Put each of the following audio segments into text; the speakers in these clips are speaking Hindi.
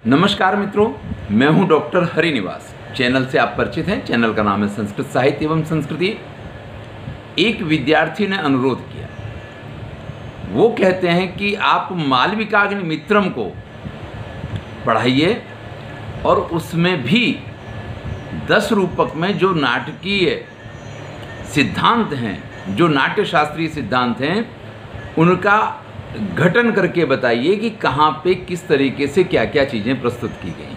नमस्कार मित्रों, मैं हूं डॉक्टर हरिनिवास। चैनल से आप परिचित हैं। चैनल का नाम है संस्कृत साहित्य एवं संस्कृति। एक विद्यार्थी ने अनुरोध किया, वो कहते हैं कि आप मालविकाग्निमित्रम को पढ़ाइए और उसमें भी 10 रूपक में जो नाटकीय सिद्धांत हैं, जो नाट्य शास्त्रीय सिद्धांत हैं, उनका गठन करके बताइए कि कहाँ पे किस तरीके से क्या क्या चीज़ें प्रस्तुत की गई।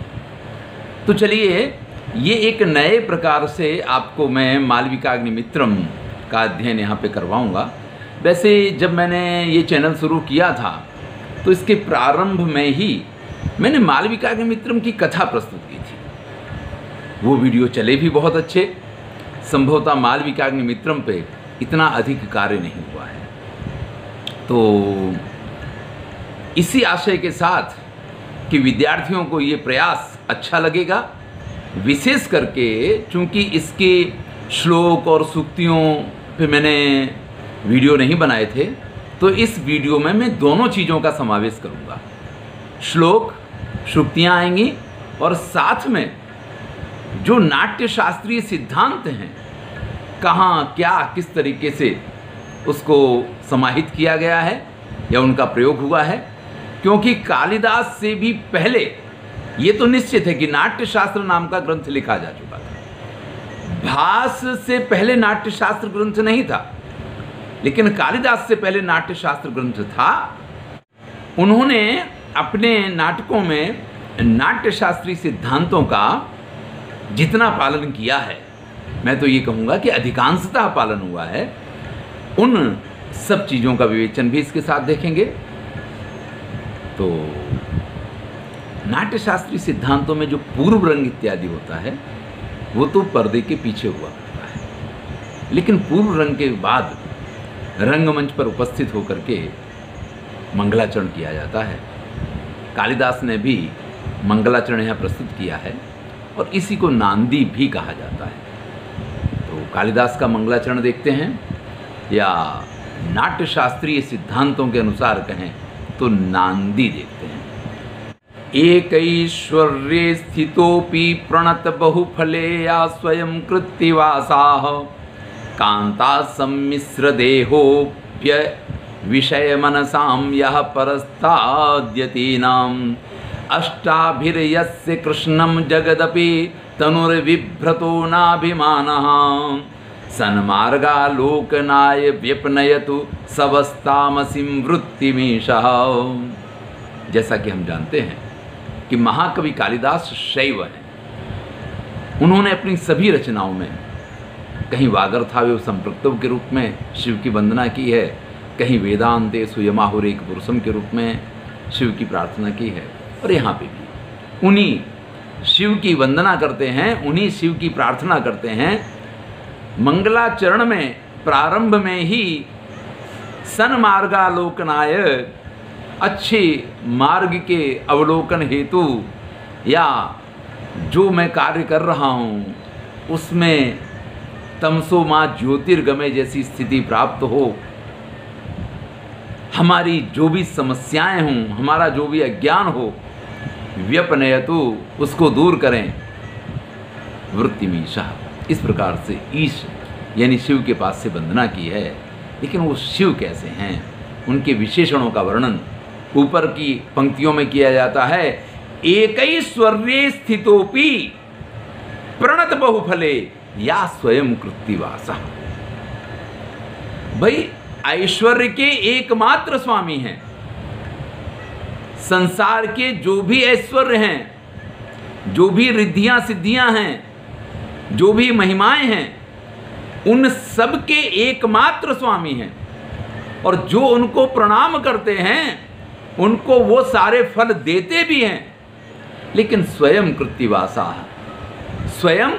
तो चलिए, ये एक नए प्रकार से आपको मैं मालविकाग्निमित्रम का अध्ययन यहाँ पे करवाऊँगा। वैसे जब मैंने ये चैनल शुरू किया था तो इसके प्रारंभ में ही मैंने मालविकाग्निमित्रम की कथा प्रस्तुत की थी। वो वीडियो चले भी बहुत अच्छे। संभवतः मालविकाग्निमित्रम पे इतना अधिक कार्य नहीं हुआ है। तो इसी आशय के साथ कि विद्यार्थियों को ये प्रयास अच्छा लगेगा, विशेष करके चूँकि इसके श्लोक और सूक्तियों पे मैंने वीडियो नहीं बनाए थे, तो इस वीडियो में मैं दोनों चीज़ों का समावेश करूँगा। श्लोक, सूक्तियाँ आएंगी और साथ में जो नाट्य शास्त्रीय सिद्धांत हैं, कहाँ क्या किस तरीके से उसको समाहित किया गया है या उनका प्रयोग हुआ है। क्योंकि कालिदास से भी पहले ये तो निश्चित है कि नाट्य शास्त्र नाम का ग्रंथ लिखा जा चुका था। भास से पहले नाट्य शास्त्र ग्रंथ नहीं था, लेकिन कालिदास से पहले नाट्य शास्त्र ग्रंथ था। उन्होंने अपने नाटकों में नाट्य शास्त्रीय सिद्धांतों का जितना पालन किया है, मैं तो ये कहूँगा कि अधिकांशतः पालन हुआ है। उन सब चीज़ों का विवेचन भी इसके साथ देखेंगे। तो नाट्य शास्त्रीय सिद्धांतों में जो पूर्व रंग इत्यादि होता है, वो तो पर्दे के पीछे हुआ करता है, लेकिन पूर्व रंग के बाद रंगमंच पर उपस्थित होकर के मंगलाचरण किया जाता है। कालिदास ने भी मंगलाचरण यहाँ प्रस्तुत किया है और इसी को नांदी भी कहा जाता है। तो कालिदास का मंगलाचरण देखते हैं, या नाट्य शास्त्रीय सिद्धांतों के अनुसार कहें तो नांदी देखते हैं। एकैश्वर्ये स्थितोपि प्रणत बहुफले या स्वयं कृत्तिवासाः कांता सम्मिश्र देहोप्य विषय मनसां यः परस्ताद्यतीनाम् अष्टाभिर्यस्य कृष्णं जगदपि तनुर्विभ्रतो नाभिमानः सन्मार्गालोकनाय व्यपनयतु सवस्तामसिं वृत्तिमीशः। जैसा कि हम जानते हैं कि महाकवि कालिदास शैव हैं। उन्होंने अपनी सभी रचनाओं में कहीं वागर्थावयव संपृक्तव के रूप में शिव की वंदना की है, कहीं वेदांते सुयमाहुरेक पुरुषम के रूप में शिव की प्रार्थना की है, और यहाँ पे भी उन्हीं शिव की वंदना करते हैं, उन्हीं शिव की प्रार्थना करते हैं। मंगलाचरण में प्रारंभ में ही सन्मार्गालोकनाय, अच्छे मार्ग के अवलोकन हेतु, या जो मैं कार्य कर रहा हूँ उसमें तमसो मां ज्योतिर्गमय जैसी स्थिति प्राप्त हो, हमारी जो भी समस्याएं हों, हमारा जो भी अज्ञान हो, व्यपनयतु, उसको दूर करें, वृत्तिमीशः। इस प्रकार से ईश यानी शिव के पास से वंदना की है। लेकिन वो शिव कैसे हैं, उनके विशेषणों का वर्णन ऊपर की पंक्तियों में किया जाता है। एकैश्वर्ये स्थितोपि प्रणत बहुफले या स्वयं कृत्तिवासः। भाई, ऐश्वर्य के एकमात्र स्वामी हैं। संसार के जो भी ऐश्वर्य हैं, जो भी रिद्धियां सिद्धियां हैं, जो भी महिमाएं हैं, उन सब के एकमात्र स्वामी हैं। और जो उनको प्रणाम करते हैं, उनको वो सारे फल देते भी हैं। लेकिन स्वयं कृत्तिवासा, स्वयं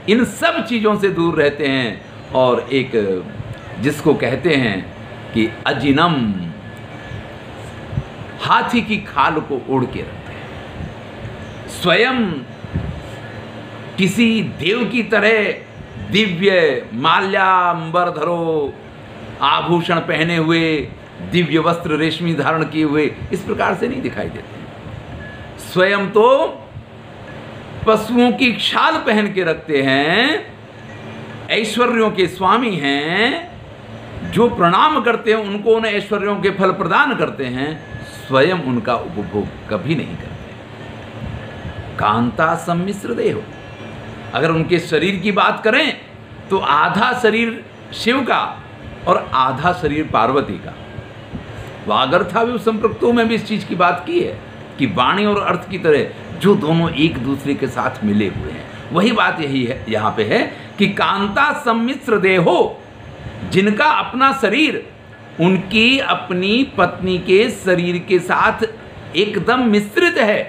इन सब चीज़ों से दूर रहते हैं, और एक जिसको कहते हैं कि अजिनम, हाथी की खाल को ओढ़ के रखते हैं। स्वयं किसी देव की तरह दिव्य माल्याम्बर धरो, आभूषण पहने हुए, दिव्य वस्त्र रेशमी धारण किए हुए, इस प्रकार से नहीं दिखाई देते हैं। स्वयं तो पशुओं की छाल पहन के रखते हैं, ऐश्वर्यों के स्वामी हैं, जो प्रणाम करते हैं उनको उन ऐश्वर्यों के फल प्रदान करते हैं, स्वयं उनका उपभोग कभी नहीं करते। कांता सम्मिश्र देहो, अगर उनके शरीर की बात करें तो आधा शरीर शिव का और आधा शरीर पार्वती का। वागर्थाविव संपृक्तों में भी इस चीज की बात की है कि वाणी और अर्थ की तरह जो दोनों एक दूसरे के साथ मिले हुए हैं, वही बात यही है यहाँ पे है कि कांता सम्मिश्र देहो, जिनका अपना शरीर उनकी अपनी पत्नी के शरीर के साथ एकदम मिश्रित है।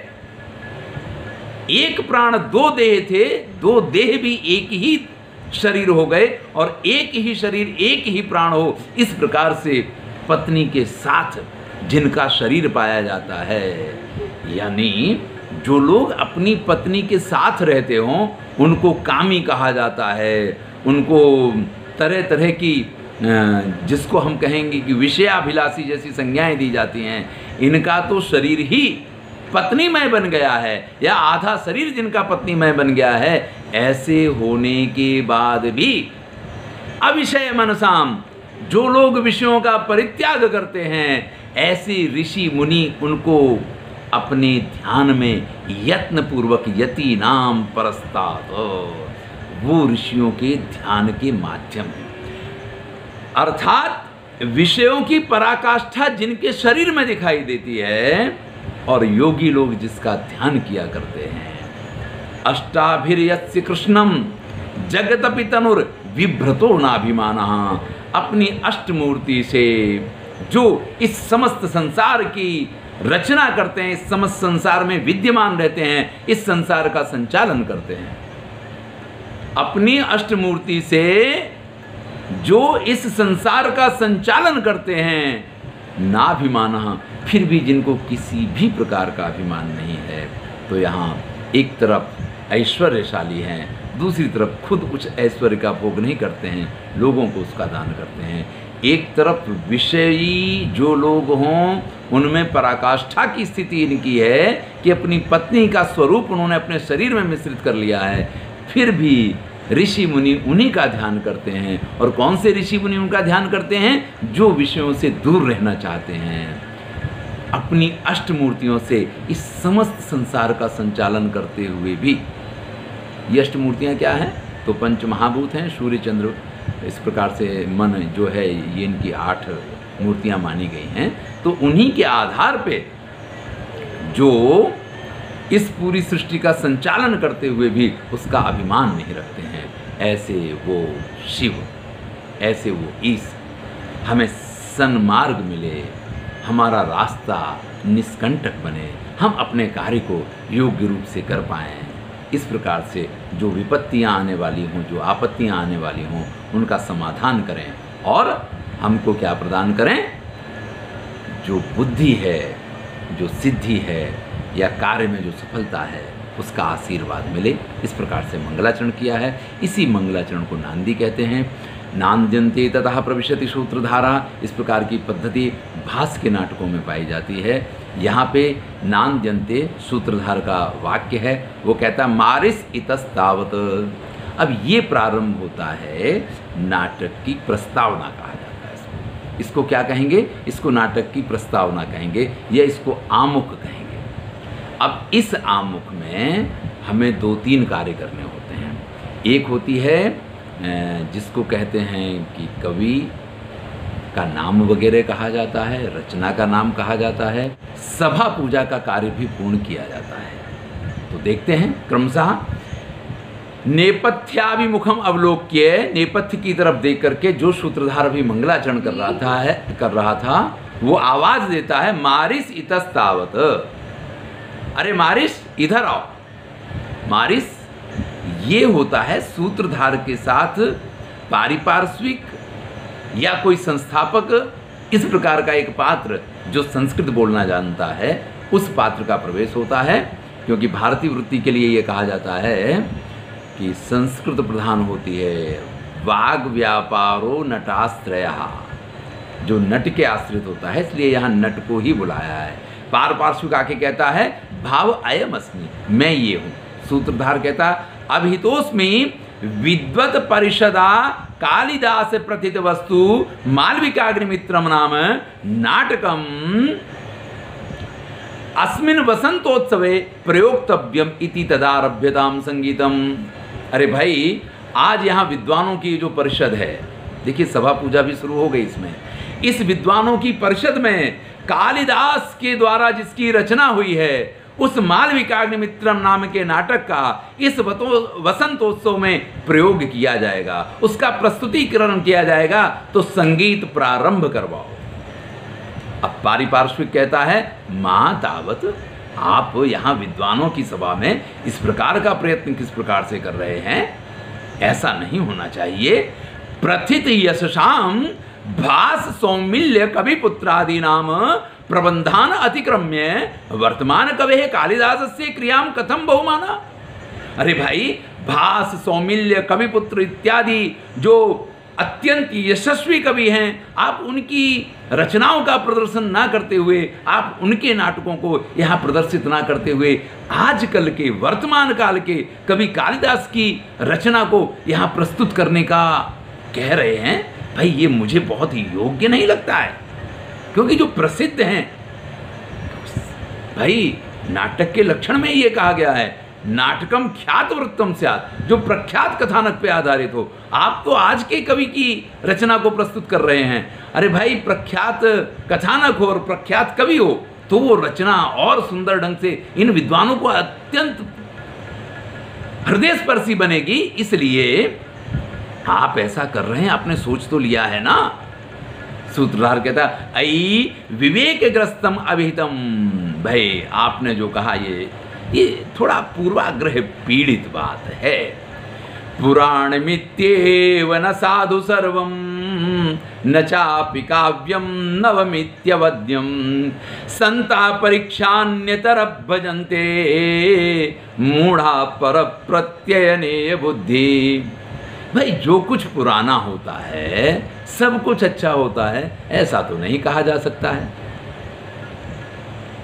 एक प्राण दो देह थे, दो देह भी एक ही शरीर हो गए और एक ही शरीर एक ही प्राण हो, इस प्रकार से पत्नी के साथ जिनका शरीर पाया जाता है, यानी जो लोग अपनी पत्नी के साथ रहते हों उनको कामी कहा जाता है। उनको तरह तरह की जिसको हम कहेंगे कि विषयाभिलाषी जैसी संज्ञाएं दी जाती हैं। इनका तो शरीर ही पत्नीमय बन गया है, या आधा शरीर जिनका पत्नीमय बन गया है। ऐसे होने के बाद भी अविषय मनसाम, जो लोग विषयों का परित्याग करते हैं, ऐसे ऋषि मुनि उनको अपने ध्यान में यत्न पूर्वक यति नाम परस्तात्, वो ऋषियों के ध्यान के माध्यम है। अर्थात विषयों की पराकाष्ठा जिनके शरीर में दिखाई देती है और योगी लोग जिसका ध्यान किया करते हैं। अष्टाभिर्यस्य कृष्णम जगतपि तनुर विभ्रतो नाभिमानः, अपनी अष्टमूर्ति से जो इस समस्त संसार की रचना करते हैं, इस समस्त संसार में विद्यमान रहते हैं, इस संसार का संचालन करते हैं, अपनी अष्टमूर्ति से जो इस संसार का संचालन करते हैं, नाभिमानः, फिर भी जिनको किसी भी प्रकार का अभिमान नहीं है। तो यहाँ एक तरफ ऐश्वर्यशाली हैं, दूसरी तरफ खुद उस ऐश्वर्य का भोग नहीं करते हैं, लोगों को उसका दान करते हैं। एक तरफ विषयी जो लोग हों उनमें पराकाष्ठा की स्थिति इनकी है कि अपनी पत्नी का स्वरूप उन्होंने अपने शरीर में मिश्रित कर लिया है, फिर भी ऋषि मुनि उन्हीं का ध्यान करते हैं। और कौन से ऋषि मुनि उनका ध्यान करते हैं? जो विषयों से दूर रहना चाहते हैं, अपनी अष्टमूर्तियों से इस समस्त संसार का संचालन करते हुए भी। ये अष्टमूर्तियाँ क्या हैं? तो पंच महाभूत हैं, सूर्य चंद्र, इस प्रकार से मन जो है, ये इनकी 8 मूर्तियाँ मानी गई हैं। तो उन्हीं के आधार पे जो इस पूरी सृष्टि का संचालन करते हुए भी उसका अभिमान नहीं रखते हैं, ऐसे वो शिव, ऐसे वो ईश हमें सन्मार्ग मिले, हमारा रास्ता निष्कंटक बने, हम अपने कार्य को योग्य रूप से कर पाएँ। इस प्रकार से जो विपत्तियां आने वाली हों, जो आपत्तियां आने वाली हों, उनका समाधान करें और हमको क्या प्रदान करें? जो बुद्धि है, जो सिद्धि है, या कार्य में जो सफलता है, उसका आशीर्वाद मिले। इस प्रकार से मंगलाचरण किया है। इसी मंगलाचरण को नांदी कहते हैं। नांद्यन्ते ततः प्रविशति सूत्रधारा, इस प्रकार की पद्धति भास के नाटकों में पाई जाती है। यहाँ पे नांद्यन्ते सूत्रधार का वाक्य है, वो कहता है मारिस इतस्तावत। अब ये प्रारंभ होता है नाटक की प्रस्तावना कहा जाता है। इसको क्या कहेंगे? इसको नाटक की प्रस्तावना कहेंगे, या इसको आमुख कहेंगे। अब इस आमुख में हमें 2-3 कार्य करने होते हैं। एक होती है जिसको कहते हैं कि कवि का नाम वगैरह कहा जाता है, रचना का नाम कहा जाता है, सभा पूजा का कार्य भी पूर्ण किया जाता है। तो देखते हैं क्रमशः। नेपथ्याभिमुखम अवलोक्य, नेपथ्य की तरफ देख करके जो सूत्रधार भी मंगलाचरण कर रहा था वो आवाज देता है मारिस इतस्तावत। अरे मारिस, इधर आओ। मारिस ये होता है सूत्रधार के साथ पारिपार्श्विक या कोई संस्थापक, इस प्रकार का एक पात्र जो संस्कृत बोलना जानता है, उस पात्र का प्रवेश होता है। क्योंकि भारतीय वृत्ति के लिए ये कहा जाता है कि संस्कृत प्रधान होती है। वाग व्यापारो नटाश्रय, जो नट के आश्रित होता है, इसलिए यहाँ नट को ही बुलाया है। पारपार्श्विक आके कहता है भाव अयम अस्मि, मैं ये हूँ। सूत्रधार कहता अभिहितोस्मि विद्वत परिषदा कालिदास प्रथित वस्तु मालविकाग्निमित्रम नाम नाटकम अस्मिन् वसंतोत्सवे प्रयोक्तव्यम इति तदारभ्यताम संगीतम। अरे भाई, आज यहाँ विद्वानों की जो परिषद है, देखिए सभा पूजा भी शुरू हो गई इसमें। इस विद्वानों की परिषद में कालिदास के द्वारा जिसकी रचना हुई है, उस मालविकाग्निमित्रम नाम के नाटक का इस वसंतोत्सव में प्रयोग किया जाएगा, उसका प्रस्तुतिकरण किया जाएगा, तो संगीत प्रारंभ करवाओ। अब पारिपार्श्विक कहता है मां तावत, आप यहाँ विद्वानों की सभा में इस प्रकार का प्रयत्न किस प्रकार से कर रहे हैं, ऐसा नहीं होना चाहिए। प्रथित यशसाम भास सौमिल्य कवि पुत्रादि नाम प्रबंधान अतिक्रम्य वर्तमान कवे कालिदासस्य क्रियाम कथम बहुमाना। अरे भाई, भास सौमिल्य कविपुत्र इत्यादि जो अत्यंत यशस्वी कवि हैं, आप उनकी रचनाओं का प्रदर्शन ना करते हुए, आप उनके नाटकों को यहाँ प्रदर्शित ना करते हुए, आजकल के वर्तमान काल के कवि कालिदास की रचना को यहाँ प्रस्तुत करने का कह रहे हैं। भाई, ये मुझे बहुत ही योग्य नहीं लगता है, क्योंकि जो प्रसिद्ध हैं, भाई नाटक के लक्षण में ये कहा गया है नाटकम ख्यात वृत्तम स्यात्, जो प्रख्यात कथानक पे आधारित हो। आप तो आज के कवि की रचना को प्रस्तुत कर रहे हैं। अरे भाई, प्रख्यात कथानक हो और प्रख्यात कवि हो तो वो रचना और सुंदर ढंग से इन विद्वानों को अत्यंत हृदयस्पर्शी बनेगी। इसलिए आप ऐसा कर रहे हैं, आपने सोच तो लिया है ना। सूत्रधार कहता अयि विवेकग्रस्तम अभिहितम। भाई, आपने जो कहा ये थोड़ा पूर्वाग्रह पीड़ित बात है। पुराण मित्येव न साधु सर्वम न चापि काव्यम नवमित्यवद्यम संता परीक्षान्यतर भजन्ते मूढ़ा पर प्रत्ययने बुद्धि। भाई, जो कुछ पुराना होता है सब कुछ अच्छा होता है, ऐसा तो नहीं कहा जा सकता है।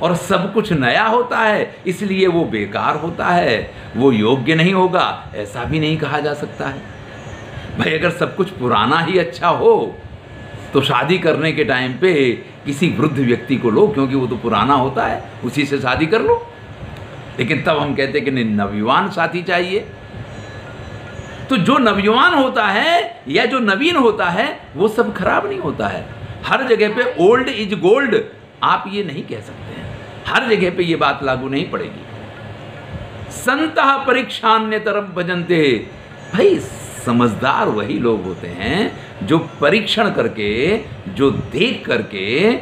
और सब कुछ नया होता है इसलिए वो बेकार होता है, वो योग्य नहीं होगा, ऐसा भी नहीं कहा जा सकता है। भाई, अगर सब कुछ पुराना ही अच्छा हो तो शादी करने के टाइम पे किसी वृद्ध व्यक्ति को लो, क्योंकि वो तो पुराना होता है, उसी से शादी कर लो। लेकिन तब हम कहते हैं कि नवयुवान साथी चाहिए। तो जो नवयुवान होता है या जो नवीन होता है वो सब खराब नहीं होता है। हर जगह पे ओल्ड इज गोल्ड आप ये नहीं कह सकते हैं, हर जगह पे ये बात लागू नहीं पड़ेगी। संतः परीक्षान्य तरफ भजनते। भाई, समझदार वही लोग होते हैं जो परीक्षण करके, जो देख करके,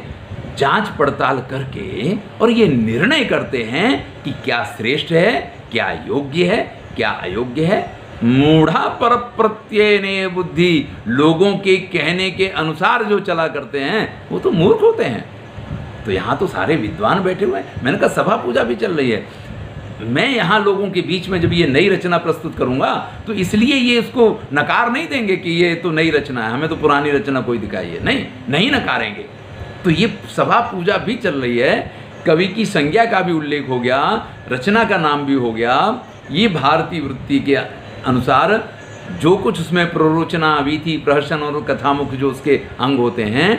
जांच पड़ताल करके और ये निर्णय करते हैं कि क्या श्रेष्ठ है, क्या योग्य है, क्या अयोग्य है। मूढ़ा पर प्रत्ययने बुद्धि, लोगों के कहने के अनुसार जो चला करते हैं वो तो मूर्ख होते हैं। तो यहाँ तो सारे विद्वान बैठे हुए हैं। मैंने कहा सभा पूजा भी चल रही है, मैं यहाँ लोगों के बीच में जब ये नई रचना प्रस्तुत करूँगा तो इसलिए ये इसको नकार नहीं देंगे कि ये तो नई रचना है, हमें तो पुरानी रचना कोई दिखाई है, नहीं नकारेंगे। तो ये सभा पूजा भी चल रही है, कवि की संज्ञा का भी उल्लेख हो गया, रचना का नाम भी हो गया। ये भारतीय वृत्ति के अनुसार जो कुछ उसमें प्ररोचना, वीथी, प्रहसन और कथामुख जो उसके अंग होते हैं।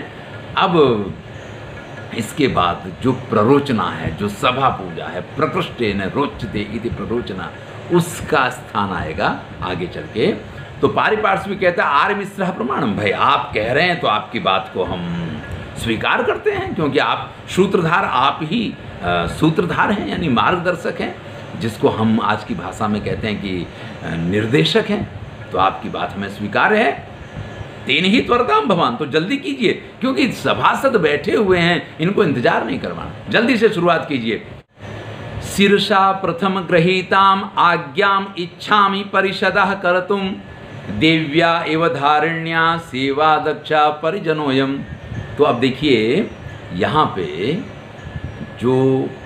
अब इसके बाद जो प्ररोचना है, जो सभा पूजा है, प्रकृष्टेन रोचते इति प्ररोचना, उसका स्थान आएगा आगे चल के। तो पारिपार्श्विक कहता है आर्य मिश्र प्रमाणम। भाई, आप कह रहे हैं तो आपकी बात को हम स्वीकार करते हैं, क्योंकि आप सूत्रधार, आप ही सूत्रधार हैं, यानी मार्गदर्शक हैं, जिसको हम आज की भाषा में कहते हैं कि निर्देशक हैं। तो आपकी बात हमें स्वीकार है। तेन ही त्वरताम भवान, तो जल्दी कीजिए, क्योंकि सभासद बैठे हुए हैं, इनको इंतजार नहीं करवाना, जल्दी से शुरुआत कीजिए। शीर्षा प्रथम गृहीताम आज्ञाम इच्छामि परिषदः कर्तुम देव्या एव धारिण्या सेवा दक्षा परिजनोयम। तो अब देखिए, यहाँ पे जो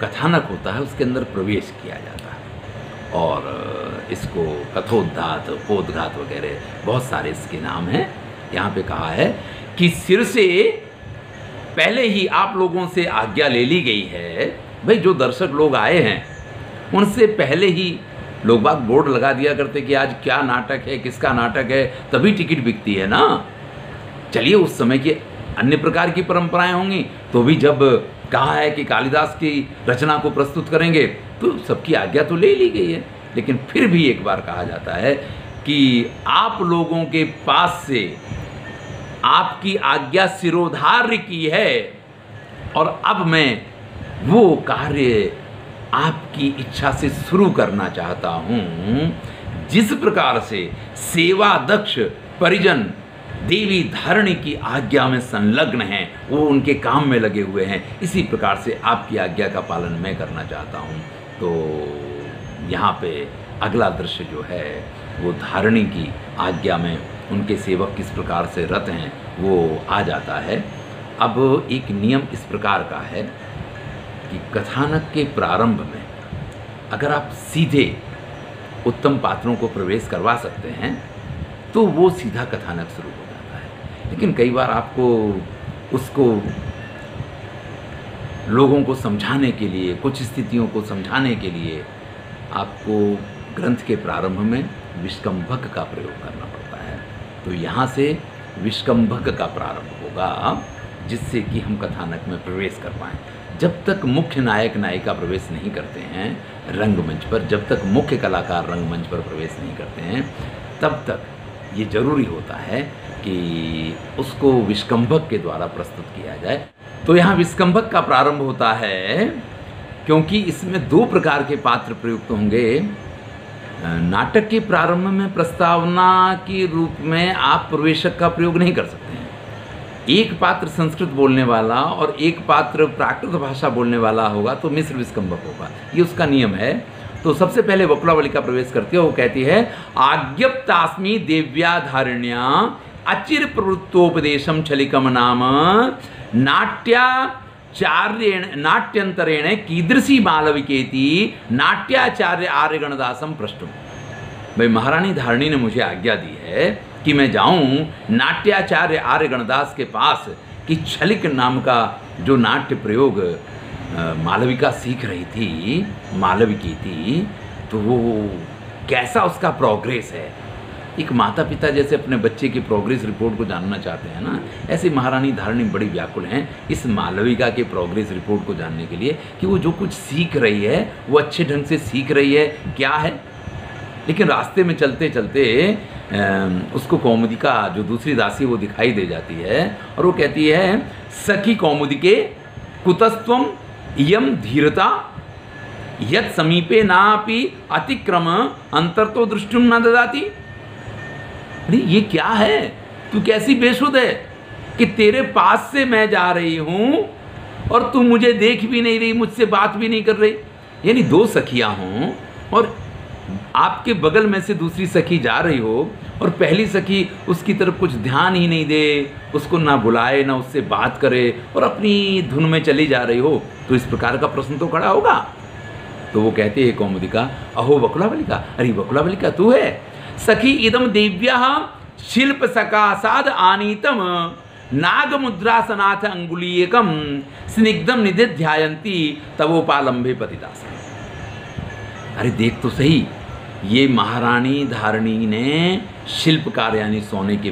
कथानक होता है उसके अंदर प्रवेश किया जाता है, और इसको कथोद्घात, पोदघात वगैरह बहुत सारे इसके नाम हैं। यहाँ पे कहा है कि सिर से पहले ही आप लोगों से आज्ञा ले ली गई है। भाई जो दर्शक लोग आए हैं उनसे पहले ही लोग बाग बोर्ड लगा दिया करते कि आज क्या नाटक है, किसका नाटक है, तभी टिकट बिकती है ना। चलिए उस समय की अन्य प्रकार की परंपराएं होंगी, तो भी जब कहा है कि कालिदास की रचना को प्रस्तुत करेंगे तो सबकी आज्ञा तो ले ली गई है। लेकिन फिर भी एक बार कहा जाता है कि आप लोगों के पास से आपकी आज्ञा सिरोधार्य की है और अब मैं वो कार्य आपकी इच्छा से शुरू करना चाहता हूँ। जिस प्रकार से सेवा दक्ष परिजन देवी धारिणी की आज्ञा में संलग्न हैं, वो उनके काम में लगे हुए हैं, इसी प्रकार से आपकी आज्ञा का पालन मैं करना चाहता हूँ। तो यहाँ पे अगला दृश्य जो है वो धारिणी की आज्ञा में उनके सेवक किस प्रकार से रत हैं वो आ जाता है। अब एक नियम इस प्रकार का है कि कथानक के प्रारंभ में अगर आप सीधे उत्तम पात्रों को प्रवेश करवा सकते हैं तो वो सीधा कथानक शुरू हो जाता है। लेकिन कई बार आपको उसको लोगों को समझाने के लिए, कुछ स्थितियों को समझाने के लिए आपको ग्रंथ के प्रारंभ में विष्कंभक का प्रयोग करना पड़ता है। तो यहाँ से विष्कंभक का प्रारंभ होगा जिससे कि हम कथानक में प्रवेश कर पाएँ। जब तक मुख्य नायक नायिका प्रवेश नहीं करते हैं रंगमंच पर, जब तक मुख्य कलाकार रंगमंच पर प्रवेश नहीं करते हैं, तब तक ये जरूरी होता है कि उसको विष्कंभक के द्वारा प्रस्तुत किया जाए। तो यहाँ विष्कंभक का प्रारंभ होता है क्योंकि इसमें दो प्रकार के पात्र प्रयुक्त होंगे। नाटक के प्रारंभ में प्रस्तावना के रूप में आप प्रवेशक का प्रयोग नहीं कर सकते हैं। एक पात्र संस्कृत बोलने वाला और एक पात्र प्राकृत भाषा बोलने वाला होगा तो मिश्र विष्कंभक होगा, ये उसका नियम है। तो सबसे पहले वकुलावलिका प्रवेश करती है, वो कहती है आज्ञप्तास्मि देव्या धारिण्या अचिर प्रवृत्तोपदेशम छलिकम नाम नाट्यंतरेण कीदृशी मालविकेति नाट्याचार्य आर्यगणदासम प्रष्टुम। भाई महारानी धारिणी ने मुझे आज्ञा दी है कि मैं जाऊं नाट्याचार्य आर्यगणदास के पास कि छलिक नाम का जो नाट्य प्रयोग मालविका सीख रही थी, मालविकी थी, तो वो कैसा उसका प्रोग्रेस है। एक माता पिता जैसे अपने बच्चे की प्रोग्रेस रिपोर्ट को जानना चाहते हैं ना, ऐसे महारानी धारिणी बड़ी व्याकुल हैं इस मालविका के प्रोग्रेस रिपोर्ट को जानने के लिए कि वो जो कुछ सीख रही है वो अच्छे ढंग से सीख रही है क्या है। लेकिन रास्ते में चलते चलते उसको कौमुदिका जो दूसरी दासी वो दिखाई दे जाती है और वो कहती है सखी कौमुदिके कुतस्त्वम इयम धीरता यत् समीपे नापि अतिक्रम अंतर्तो दृष्टिम न ददाति। अरे ये क्या है, तू कैसी बेसुध है कि तेरे पास से मैं जा रही हूं और तू मुझे देख भी नहीं रही, मुझसे बात भी नहीं कर रही। यानी दो सखियां हों और आपके बगल में से दूसरी सखी जा रही हो और पहली सखी उसकी तरफ कुछ ध्यान ही नहीं दे, उसको ना बुलाए ना उससे बात करे और अपनी धुन में चली जा रही हो, तो इस प्रकार का प्रश्न तो खड़ा होगा। तो वो कहते हैं कौमुदिका अहो वकुलावलिका, अरे वकुलावलिका तू है। सखी इदम देव्या शिल्प सकासाद आनीतम नागमुद्रासनाथ अंगुलीयकम स्निग्धम निधिध्यायन्ति तवोपालंबे पतिदास। अरे देख तो सही, ये महारानी धारिणी ने शिल्पकार यानी सोनी के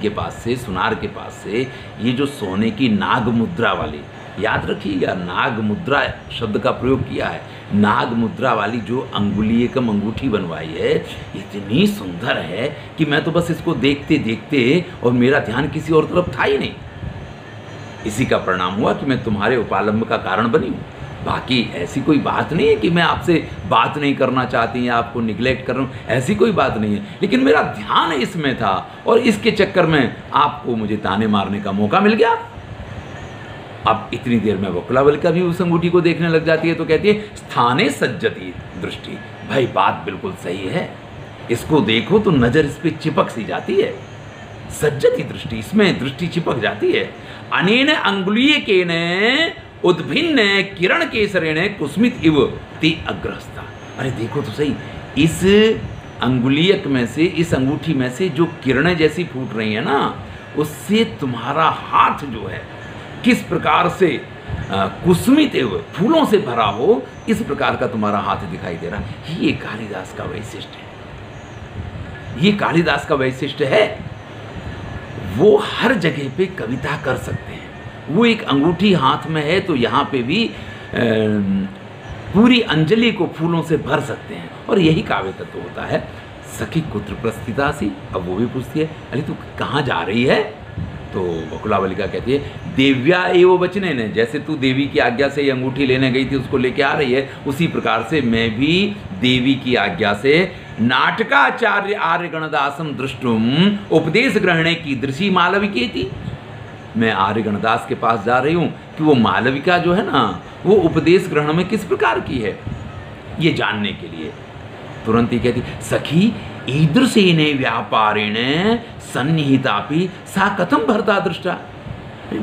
पास से, सुनार के पास से ये जो सोने की नाग मुद्रा वाली, याद रखिएगा नाग मुद्रा शब्द का प्रयोग किया है, नाग मुद्रा वाली जो अंगुलीयकम अंगूठी बनवाई है, इतनी सुंदर है कि मैं तो बस इसको देखते देखते और मेरा ध्यान किसी और तरफ था ही नहीं। इसी का परिणाम हुआ कि मैं तुम्हारे उपालंब का कारण बनी हूँ। बाकी ऐसी कोई बात नहीं है कि मैं आपसे बात नहीं करना चाहती या आपको निगलेक्ट कर रहा हूँ, ऐसी कोई बात नहीं है। लेकिन मेरा ध्यान इसमें था और इसके चक्कर में आपको मुझे ताने मारने का मौका मिल गया। अब इतनी देर में वकुलावलिका भी उस अंगूठी को देखने लग जाती है तो कहती है स्थाने सज्जती दृष्टि। भाई बात बिल्कुल सही है, इसको देखो तो नजर इस पर चिपक सी जाती है। सज्जती दृष्टि, इसमें दृष्टि चिपक जाती है। अनेन अंगुलीयकेन उद्भिन्न किरण केसरेण कुस्मित इव ती अग्रहस्ता। अरे देखो तो सही, इस अंगुलीयक में से, इस अंगूठी में से जो किरणें जैसी फूट रही है ना, उससे तुम्हारा हाथ जो है किस प्रकार से कुसुमित हुए फूलों से भरा हो, इस प्रकार का तुम्हारा हाथ दिखाई दे रहा है। ये कालिदास का वैशिष्ट है, ये कालिदास का वैशिष्ट है। वो हर जगह पे कविता कर सकते हैं। वो एक अंगूठी हाथ में है तो यहाँ पे भी पूरी अंजलि को फूलों से भर सकते हैं, और यही काव्य तत्व होता है। सखी कुत्र प्रस्थितासी, अब वो भी पूछती है अरे तू कहाँ जा रही है? तो बकुलावलिका कहती है देव्या एवं वचने ने, जैसे तू देवी की आज्ञा से ये अंगूठी लेने गई थी उसको लेके आ रही है, उसी प्रकार से मैं भी देवी की आज्ञा से नाटकाचार्य आर्य गणदासम दृष्टुम उपदेश ग्रहणे की दृषि मालविके थी। मैं आर्य गणदास के पास जा रही हूँ कि वो मालविका जो है ना, वो उपदेश ग्रहण में किस प्रकार की है ये जानने के लिए। तुरंत ही कहती सखी ईदृशेने व्यापारेणे सन्निहितापि सा कथम भरता दृष्टा।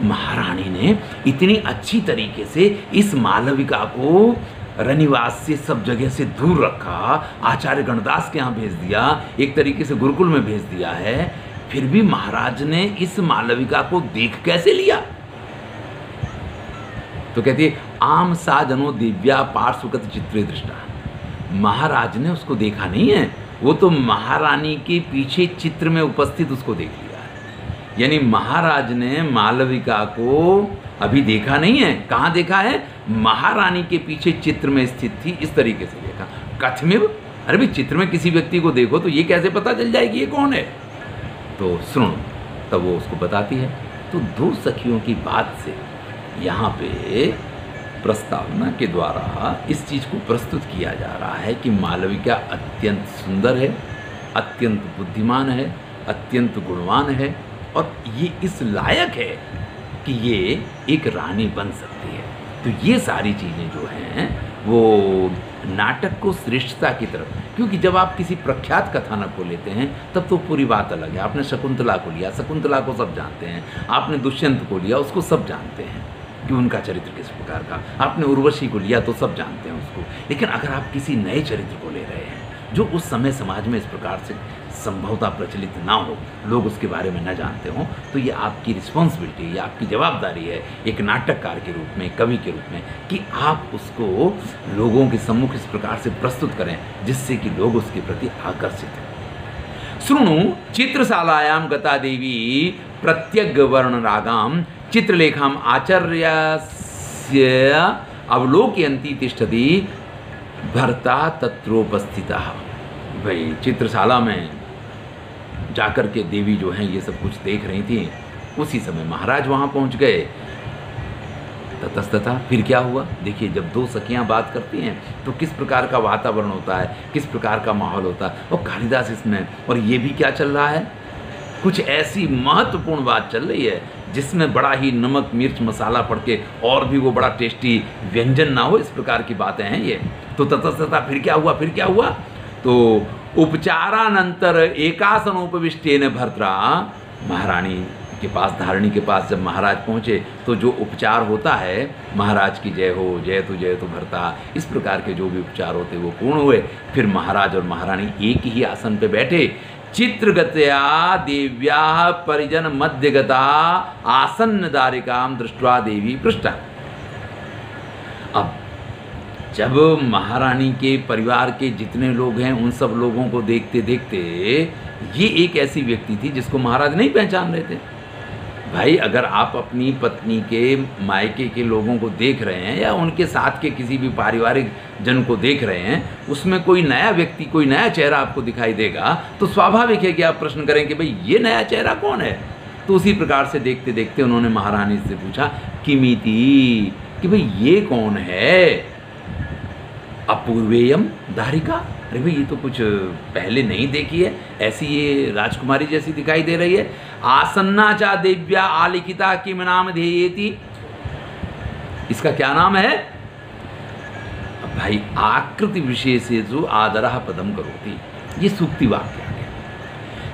महारानी ने इतनी अच्छी तरीके से इस मालविका को रनिवास से सब जगह से दूर रखा, आचार्य गणदास के यहाँ भेज दिया, एक तरीके से गुरुकुल में भेज दिया है, फिर भी महाराज ने इस मालविका को देख कैसे लिया? तो कहती है आम सा जनो दिव्या पार्श्वगत चित्रे दृष्टा। महाराज ने उसको देखा नहीं है, वो तो महारानी के पीछे चित्र में उपस्थित उसको देख लिया है। यानी महाराज ने मालविका को अभी देखा नहीं है। कहाँ देखा है? महारानी के पीछे चित्र में स्थित थी, इस तरीके से देखा। कथमिव, अरे भाई चित्र में किसी व्यक्ति को देखो तो ये कैसे पता चल जाएगी ये कौन है? तो सुनो, तब वो उसको बताती है। तो दो सखियों की बात से यहाँ पे प्रस्तावना के द्वारा इस चीज़ को प्रस्तुत किया जा रहा है कि मालविका अत्यंत सुंदर है, अत्यंत बुद्धिमान है, अत्यंत गुणवान है, और ये इस लायक है कि ये एक रानी बन सकती है। तो ये सारी चीज़ें जो हैं वो नाटक को श्रेष्ठता की तरफ, क्योंकि जब आप किसी प्रख्यात कथानक को लेते हैं तब तो पूरी बात अलग है। आपने शकुंतला को लिया, शकुंतला को सब जानते हैं। आपने दुष्यंत को लिया, उसको सब जानते हैं कि उनका चरित्र किस प्रकार का। आपने उर्वशी को लिया तो सब जानते हैं उसको। लेकिन अगर आप किसी नए चरित्र को ले रहे हैं जो उस समय समाज में इस प्रकार से संभवतः प्रचलित ना हो, लोग उसके बारे में न जानते हों, तो ये आपकी रिस्पॉन्सिबिलिटी, ये आपकी जवाबदारी है एक नाटककार के रूप में, कवि के रूप में, कि आप उसको लोगों के सम्मुख इस प्रकार से प्रस्तुत करें जिससे कि लोग उसके प्रति आकर्षित हैं। शृणु चित्रशालायां गता देवी प्रत्यग वर्ण रागाम चित्रलेखाम आचार्यस्य अवलोकयन्ती तिष्ठति भर्ता तत्रोपस्थिता। भाई चित्रशाला में जाकर के देवी जो हैं ये सब कुछ देख रही थी, उसी समय महाराज वहाँ पहुँच गए। ततस्तथा फिर क्या हुआ? देखिए, जब दो सखियाँ बात करती हैं तो किस प्रकार का वातावरण होता है, किस प्रकार का माहौल होता है। और कालिदास इसमें, और ये भी क्या चल रहा है, कुछ ऐसी महत्वपूर्ण बात चल रही है जिसमें बड़ा ही नमक मिर्च मसाला पड़ के और भी वो बड़ा टेस्टी व्यंजन ना हो, इस प्रकार की बातें हैं ये। तो ततस्तथा फिर क्या हुआ? फिर क्या हुआ? तो उपचारानंतर एकासनोपविष्टेन भर्त्रा, महारानी के पास, धारणी के पास जब महाराज पहुँचे तो जो उपचार होता है, महाराज की जय हो, जय तो भर्ता, इस प्रकार के जो भी उपचार होते वो पूर्ण हुए। फिर महाराज और महारानी एक ही आसन पे बैठे। चित्रगत्या देव्या परिजन मध्यगता आसन्न दारिकाम दृष्ट्वा देवी पृष्ठा। अब जब महारानी के परिवार के जितने लोग हैं उन सब लोगों को देखते देखते ये एक ऐसी व्यक्ति थी जिसको महाराज नहीं पहचान रहे थे। भाई, अगर आप अपनी पत्नी के मायके के लोगों को देख रहे हैं या उनके साथ के किसी भी पारिवारिक जन को देख रहे हैं, उसमें कोई नया व्यक्ति, कोई नया चेहरा आपको दिखाई देगा तो स्वाभाविक है कि आप प्रश्न करें कि भाई ये नया चेहरा कौन है। तो उसी प्रकार से देखते देखते उन्होंने महारानी से पूछा किमिति, कि भाई ये कौन है? अपूर्वेयम धारिका, अरे भाई ये तो कुछ पहले नहीं देखी है, ऐसी ये राजकुमारी जैसी दिखाई दे रही है। आसन्ना चा दिव्या आलिखिता किम नाम ध्येयेति, इसका क्या नाम है? अब भाई आकृति विशेषेषु आदरः पदम करोति, ये सूक्ति वाक्य है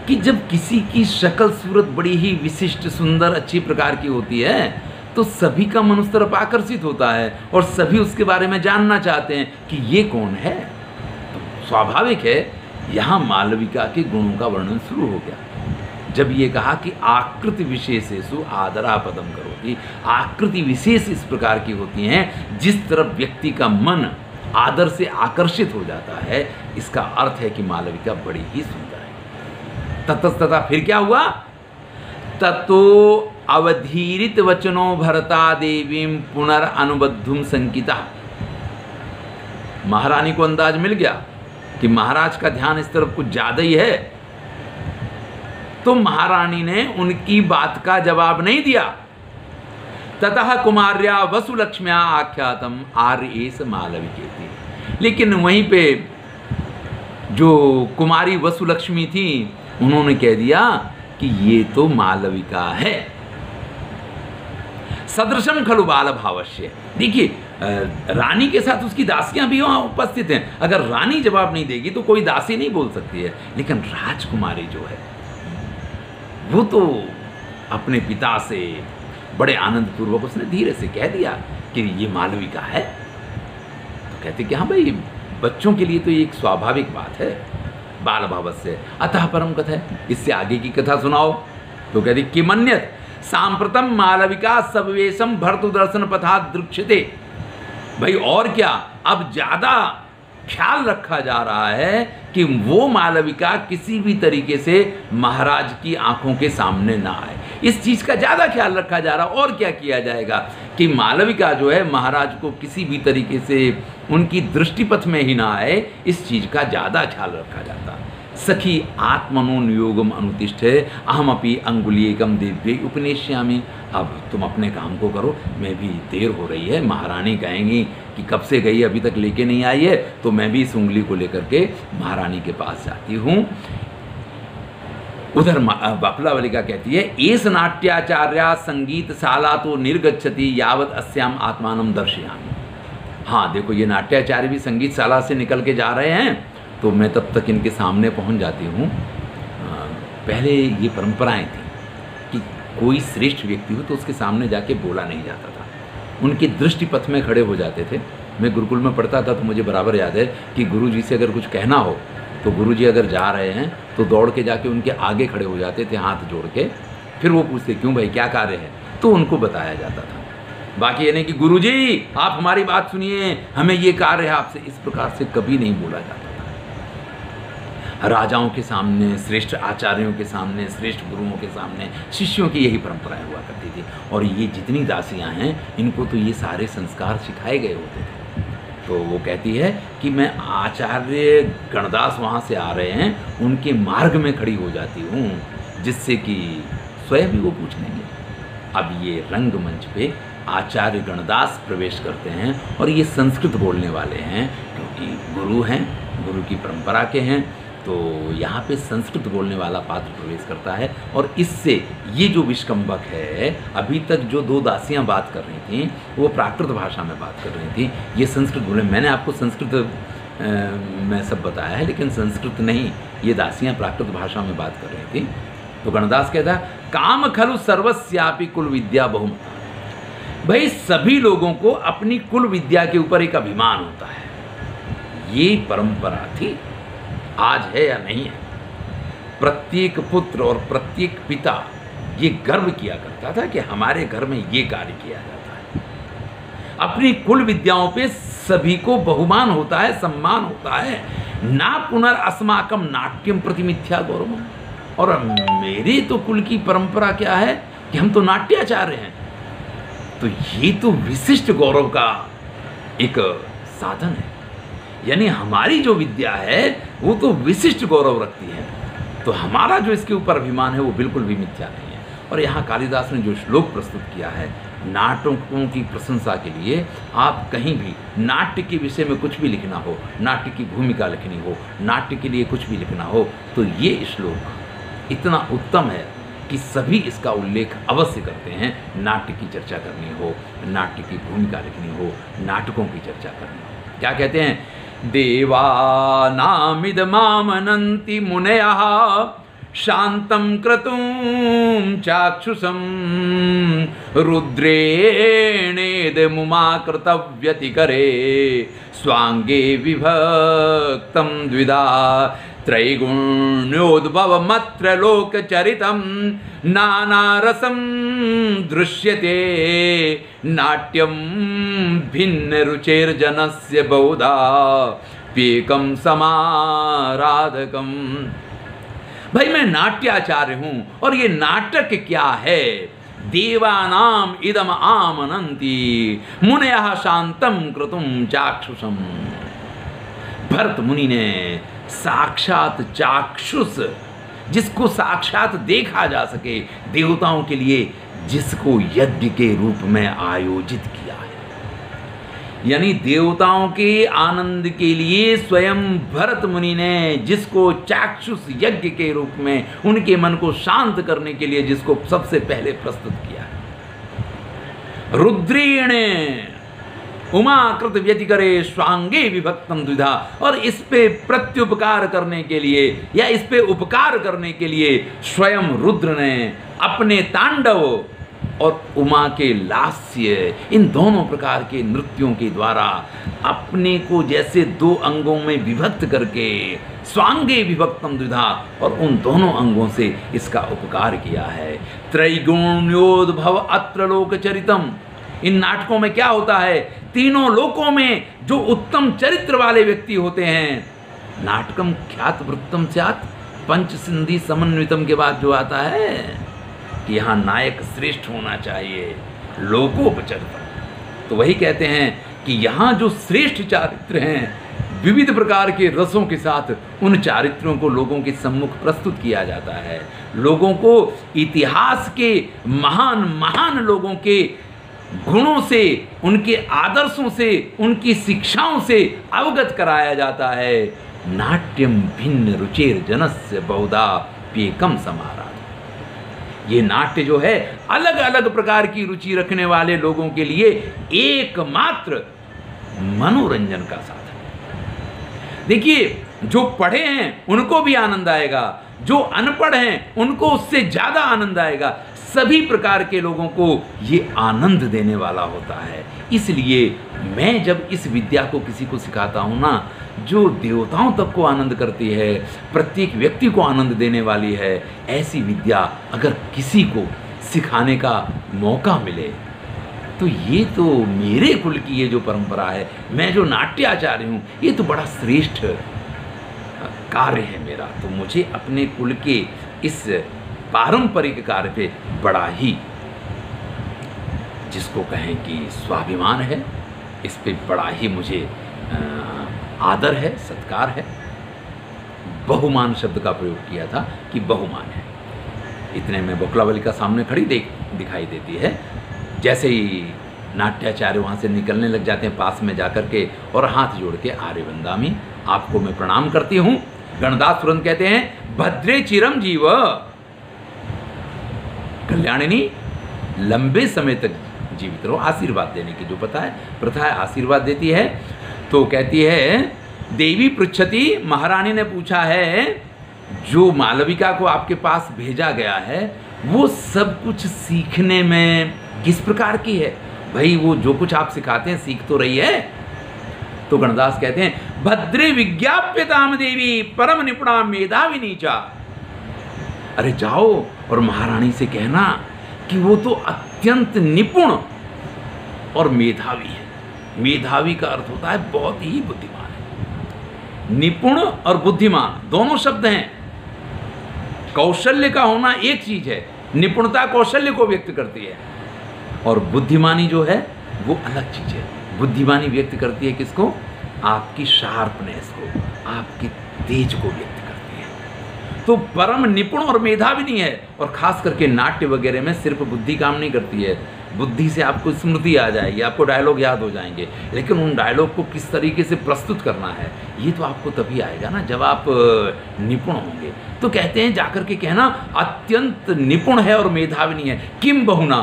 कि जब किसी की शक्ल सूरत बड़ी ही विशिष्ट, सुंदर, अच्छी प्रकार की होती है तो सभी का मन उस तरफ आकर्षित होता है और सभी उसके बारे में जानना चाहते हैं कि ये कौन है। तो स्वाभाविक है यहाँ मालविका के गुणों का वर्णन शुरू हो गया जब ये कहा कि आकृति विशेषेषु आदरा पदम करो। होती, आकृति विशेष इस प्रकार की होती हैं जिस तरफ व्यक्ति का मन आदर से आकर्षित हो जाता है। इसका अर्थ है कि मालविका बड़ी ही सुंदर है। ततस्तथा फिर क्या हुआ? ततो अवधीरित वचनो भरता देवीं पुनरअनुबद्धुम संकिता। महारानी को अंदाज मिल गया कि महाराज का ध्यान इस तरफ कुछ ज्यादा ही है, तो महारानी ने उनकी बात का जवाब नहीं दिया। ततः कुमार्या वसुलक्ष्म्या आख्यातम आर्येस मालविकेति। लेकिन वहीं पे जो कुमारी वसुलक्ष्मी थी उन्होंने कह दिया कि ये तो मालविका है। सदृशम खलु बाल भावश्य। देखिए, रानी के साथ उसकी दासियां भी वहां उपस्थित हैं। अगर रानी जवाब नहीं देगी तो कोई दासी नहीं बोल सकती है, लेकिन राजकुमारी जो है वो तो अपने पिता से बड़े आनंद पूर्वक उसने धीरे से कह दिया कि ये मालविका है। तो कहते कि हाँ भाई, बच्चों के लिए तो ये एक स्वाभाविक बात है, बाल भावस्य अतः परम कथा है। इससे आगे की कथा सुनाओ। तो कहती किमन्यत सांप्रतम मालविका सबवेशम भर्तु दर्शन पथा दृक्षते। भाई और क्या, अब ज्यादा ख्याल रखा जा रहा है कि वो मालविका किसी भी तरीके से महाराज की आंखों के सामने ना आए। इस चीज का ज्यादा ख्याल रखा जा रहा। और क्या किया जाएगा कि मालविका जो है महाराज को किसी भी तरीके से उनकी दृष्टिपथ में ही ना आए, इस चीज का ज्यादा ख्याल रखा जाता। सखी आत्मनो नियोगम अनुतिष्ठे अहमपि अंगुलीकम दिव्य उपनेश्यामि। अब तुम अपने काम को करो, मैं भी देर हो रही है, महारानी कहेंगी कि कब से गई अभी तक लेके नहीं आई है, तो मैं भी इस उंगली को लेकर के महारानी के पास जाती हूँ। उधर बाफलावलिका कहती है एस नाट्याचार्या संगीत शाला तो निर्गच्छति यावत अस्याम आत्मानम दर्शयामि। हाँ देखो, ये नाट्याचार्य भी संगीत शाला से निकल के जा रहे हैं, तो मैं तब तक इनके सामने पहुंच जाती हूँ। पहले ये परंपराएं थी कि कोई श्रेष्ठ व्यक्ति हो तो उसके सामने जाके बोला नहीं जाता था, उनके दृष्टिपथ में खड़े हो जाते थे। मैं गुरुकुल में पढ़ता था तो मुझे बराबर याद है कि गुरुजी से अगर कुछ कहना हो तो गुरुजी अगर जा रहे हैं तो दौड़ के जाके उनके आगे खड़े हो जाते थे हाथ जोड़ के। फिर वो पूछते क्यों भाई, क्या कार्य है, तो उनको बताया जाता था। बाकी ये नहीं कि गुरुजी आप हमारी बात सुनिए, हमें ये कार्य है आपसे, इस प्रकार से कभी नहीं बोला जाता था। राजाओं के सामने, श्रेष्ठ आचार्यों के सामने, श्रेष्ठ गुरुओं के सामने शिष्यों की यही परंपराएं हुआ करती थी। और ये जितनी दासियां हैं इनको तो ये सारे संस्कार सिखाए गए होते थे। तो वो कहती है कि मैं आचार्य गणदास वहाँ से आ रहे हैं, उनके मार्ग में खड़ी हो जाती हूँ, जिससे कि स्वयं भी वो पूछ लेंगे। अब ये रंगमंच पे आचार्य गणदास प्रवेश करते हैं और ये संस्कृत बोलने वाले हैं, क्योंकि गुरु हैं, गुरु की परंपरा के हैं। तो यहाँ पे संस्कृत बोलने वाला पात्र प्रवेश करता है। और इससे ये जो विष्कंभक है, अभी तक जो दो दासियाँ बात कर रही थीं वो प्राकृत भाषा में बात कर रही थी, ये संस्कृत बोले। मैंने आपको संस्कृत में सब बताया है, लेकिन संस्कृत नहीं, ये दासियाँ प्राकृत भाषा में बात कर रही थी। तो गणदास कहता है काम खलु सर्वस्यापि कुल विद्या बहुमता। भाई सभी लोगों को अपनी कुल विद्या के ऊपर एक अभिमान होता है। ये परंपरा थी, आज है या नहीं है। प्रत्येक पुत्र और प्रत्येक पिता ये गर्व किया करता था कि हमारे घर में ये कार्य किया जाता है। अपनी कुल विद्याओं पे सभी को बहुमान होता है, सम्मान होता है। ना पुनर्अस्माकम नाट्यम प्रति मिथ्या गौरवम। और मेरे तो कुल की परंपरा क्या है कि हम तो नाट्याचार्य हैं, तो ये तो विशिष्ट गौरव का एक साधन है। यानी हमारी जो विद्या है वो तो विशिष्ट गौरव रखती है, तो हमारा जो इसके ऊपर अभिमान है वो बिल्कुल भी मिथ्या नहीं है। और यहाँ कालिदास ने जो श्लोक प्रस्तुत किया है नाटकों की प्रशंसा के लिए, आप कहीं भी नाट्य के विषय में कुछ भी लिखना हो, नाट्य की भूमिका लिखनी हो, नाट्य के लिए कुछ भी लिखना हो, तो ये श्लोक इतना उत्तम है कि सभी इसका उल्लेख अवश्य करते हैं। नाट्य की चर्चा करनी हो, नाट्य की भूमिका लिखनी हो, नाटकों की चर्चा करनी हो। क्या कहते हैं, देवानामिदमामनन्ति मुनयः शान्तं क्रतुं चाक्षुषं रुद्रेणेदमुमाकृतव्यतिकरे स्वांगे विभक्तं द्विधा त्रैगुण्योद्भवमत्र लोकचरितं नानारसं दृश्यते नाट्यं भिन्नरुचेर्जनस्य बहुधा प्येकं समाराधकम्। भाई मैं नाट्याचार्य हूं और ये नाटक क्या है? देवानाम इदम आमनन्ति मुनयः शांतम क्रतुम चाक्षुषम। भरत मुनि ने साक्षात चाक्षुष, जिसको साक्षात देखा जा सके, देवताओं के लिए जिसको यज्ञ के रूप में आयोजित किया है, यानी देवताओं के आनंद के लिए स्वयं भरत मुनि ने जिसको चाक्षुष यज्ञ के रूप में उनके मन को शांत करने के लिए जिसको सबसे पहले प्रस्तुत किया है। रुद्रेण उमाकृत व्यतिकरे स्वांगे विभक्तम द्विधा। और इस पे प्रत्युपकार करने के लिए या इस पे उपकार करने के लिए स्वयं रुद्र ने अपने तांडव और उमा के लास्य, इन दोनों प्रकार के नृत्यों के द्वारा अपने को जैसे दो अंगों में विभक्त करके स्वांगे विभक्तम द्विधा, और उन दोनों अंगों से इसका उपकार किया है। त्रैगुण्योद्भव अत्र लोकचरितम। इन नाटकों में क्या होता है? तीनों लोकों में जो उत्तम चरित्र वाले व्यक्ति होते हैं, नाटकम ख्यात वृत्तम स्यात्, पंच सिंधी समन्वितम के बाद जो आता है कि यहाँ नायक श्रेष्ठ होना चाहिए, लोकोपचरितम। तो वही कहते हैं कि यहाँ जो श्रेष्ठ चारित्र हैं, विविध प्रकार के रसों के साथ उन चारित्रों को लोगों के सम्मुख प्रस्तुत किया जाता है। लोगों को इतिहास के महान महान लोगों के गुणों से, उनके आदर्शों से, उनकी शिक्षाओं से अवगत कराया जाता है। नाट्यम भिन्न रुचेर जनस्य बहुधा प्येकम समाराध। ये नाट्य जो है अलग अलग प्रकार की रुचि रखने वाले लोगों के लिए एकमात्र मनोरंजन का साधन है। देखिए, जो पढ़े हैं उनको भी आनंद आएगा, जो अनपढ़ हैं उनको उससे ज्यादा आनंद आएगा। सभी प्रकार के लोगों को ये आनंद देने वाला होता है। इसलिए मैं जब इस विद्या को किसी को सिखाता हूँ ना, जो देवताओं तक को आनंद करती है, प्रत्येक व्यक्ति को आनंद देने वाली है, ऐसी विद्या अगर किसी को सिखाने का मौका मिले तो ये तो मेरे कुल की ये जो परंपरा है, मैं जो नाट्याचार्य हूँ, ये तो बड़ा श्रेष्ठ कार्य है मेरा। तो मुझे अपने कुल के इस पारंपरिक कार्य पे बड़ा ही, जिसको कहें कि स्वाभिमान है, इस पे बड़ा ही मुझे आदर है, सत्कार है। बहुमान शब्द का प्रयोग किया था कि बहुमान है। इतने में बकुलावली का सामने खड़ी दिखाई देती है। जैसे ही नाट्याचार्य वहाँ से निकलने लग जाते हैं पास में जाकर के, और हाथ जोड़ के आर्य वंदामि, आपको मैं प्रणाम करती हूँ। गणदास तुरंत कहते हैं भद्रे चिरम जीव, कल्याणिनी लंबे समय तक जीवित रहो। आशीर्वाद देने की जो प्रथा है आशीर्वाद देती है। तो कहती है देवी पृच्छति, महारानी ने पूछा है जो मालविका को आपके पास भेजा गया है वो सब कुछ सीखने में किस प्रकार की है? भाई वो जो कुछ आप सिखाते हैं सीख तो रही है। तो गणदास कहते हैं भद्रे विज्ञाप्यताम देवी परम निपुणा मेधाविनी चा। अरे जाओ और महारानी से कहना कि वो तो अत्यंत निपुण और मेधावी है। मेधावी का अर्थ होता है बहुत ही बुद्धिमान है। निपुण और बुद्धिमान दोनों शब्द हैं। कौशल्य का होना एक चीज है, निपुणता कौशल्य को व्यक्त करती है, और बुद्धिमानी जो है वो अलग चीज है। बुद्धिमानी व्यक्त करती है किसको? आपकी शार्पनेस को, आपके तेज को व्यक्त करती है। तो परम निपुण और मेधाविनी है। और खास करके नाट्य वगैरह में सिर्फ बुद्धि काम नहीं करती है। बुद्धि से आपको स्मृति आ जाएगी, आपको डायलॉग याद हो जाएंगे, लेकिन उन डायलॉग को किस तरीके से प्रस्तुत करना है ये तो आपको तभी आएगा ना जब आप निपुण होंगे। तो कहते हैं जाकर के कहना अत्यंत निपुण है और मेधाविनी है। किम बहुना,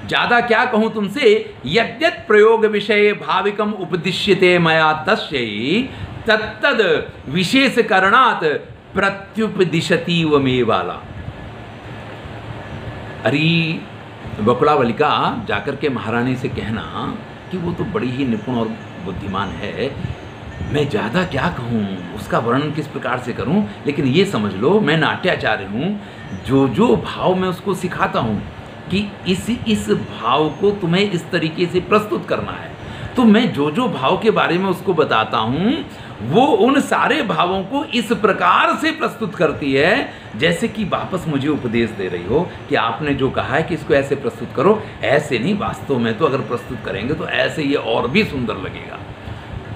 ज्यादा क्या कहूं तुमसे, यद्यत प्रयोग विषय भाविकम उपदिश्यते मया तस्यै तत्तद विशेष करणात प्रत्युपदिशति व मे वाला। अरे बकुलावलिका जाकर के महारानी से कहना कि वो तो बड़ी ही निपुण और बुद्धिमान है, मैं ज़्यादा क्या कहूँ, उसका वर्णन किस प्रकार से करूँ, लेकिन ये समझ लो मैं नाट्याचार्य हूँ। जो भाव मैं उसको सिखाता हूँ कि इस भाव को तुम्हें इस तरीके से प्रस्तुत करना है, तो मैं जो भाव के बारे में उसको बताता हूँ वो उन सारे भावों को इस प्रकार से प्रस्तुत करती है जैसे कि वापस मुझे उपदेश दे रही हो कि आपने जो कहा है कि इसको ऐसे प्रस्तुत करो, ऐसे नहीं, वास्तव में तो अगर प्रस्तुत करेंगे तो ऐसे ये और भी सुंदर लगेगा।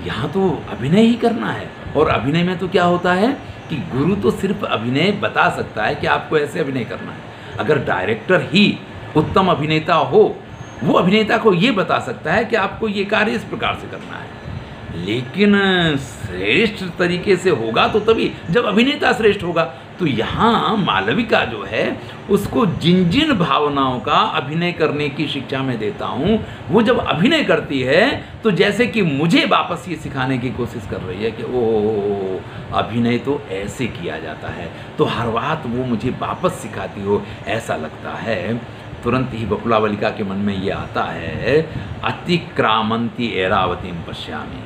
यहाँ तो अभिनय ही करना है, और अभिनय में तो क्या होता है कि गुरु तो सिर्फ अभिनय बता सकता है कि आपको ऐसे अभिनय करना है। अगर डायरेक्टर ही उत्तम अभिनेता हो, वो अभिनेता को ये बता सकता है कि आपको ये कार्य इस प्रकार से करना है। लेकिन श्रेष्ठ तरीके से होगा तो तभी जब अभिनेता श्रेष्ठ होगा। तो यहाँ मालविका जो है उसको जिन जिन भावनाओं का अभिनय करने की शिक्षा मैं देता हूँ, वो जब अभिनय करती है तो जैसे कि मुझे वापस ये सिखाने की कोशिश कर रही है कि ओ अभिनय तो ऐसे किया जाता है, तो हर बात वो मुझे वापस सिखाती हो ऐसा लगता है। तुरंत ही बकुलावलिका के मन में ये आता है, अतिक्रामंती ऐरावतीं पश्यामि,